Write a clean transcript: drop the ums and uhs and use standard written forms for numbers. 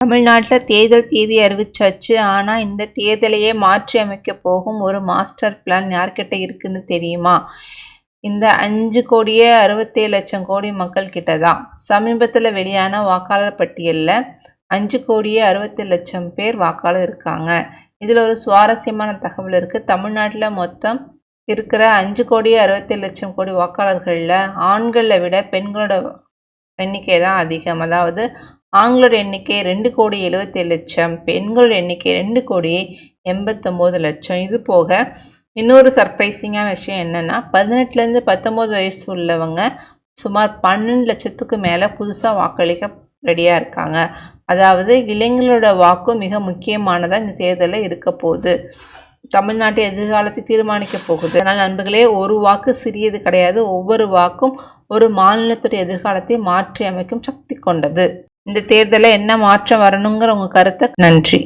தமிழ்நாட்டில் தேர்தல் தேதி அறிவிச்சாச்சு. ஆனால் இந்த தேர்தலையே மாற்றி அமைக்க போகும் ஒரு மாஸ்டர் பிளான் யார்கிட்ட இருக்குன்னு தெரியுமா? இந்த 5,67,00,000 மக்கள் கிட்ட தான். சமீபத்தில் வெளியான வாக்காளர் பட்டியலில் 5,67,00,000 பேர் வாக்காளர் இருக்காங்க. இதில் ஒரு சுவாரஸ்யமான தகவல் இருக்குது. தமிழ்நாட்டில் மொத்தம் இருக்கிற 5,67,00,000 வாக்காளர்களில் ஆண்களை விட பெண்களோட எண்ணிக்கை தான் அதிகம். அதாவது ஆண்களோட எண்ணிக்கை 2,77,00,000, பெண்களோட எண்ணிக்கை 2,89,00,000. இது போக இன்னொரு சர்ப்ரைசிங்கான விஷயம் என்னென்னா, 18லேருந்து 19 வயசு உள்ளவங்க சுமார் 12 லட்சத்துக்கு மேலே புதுசாக வாக்களிக்க ரெடியாக இருக்காங்க. அதாவது இளைஞர்களோட வாக்கும் மிக முக்கியமானதாக இந்த தேர்தலில் இருக்க போகுது. தமிழ்நாட்டு எதிர்காலத்தை தீர்மானிக்க போகுது. அதனால் நண்பர்களே, ஒரு வாக்கு சிறியது கிடையாது. ஒவ்வொரு வாக்கும் ஒரு மாநிலத்துடைய எதிர்காலத்தை மாற்றி அமைக்கும் சக்தி கொண்டது. இந்த தேர்தலில் என்ன மாற்றம் வரணுங்கிற உங்கள் கருத்தை நன்றி.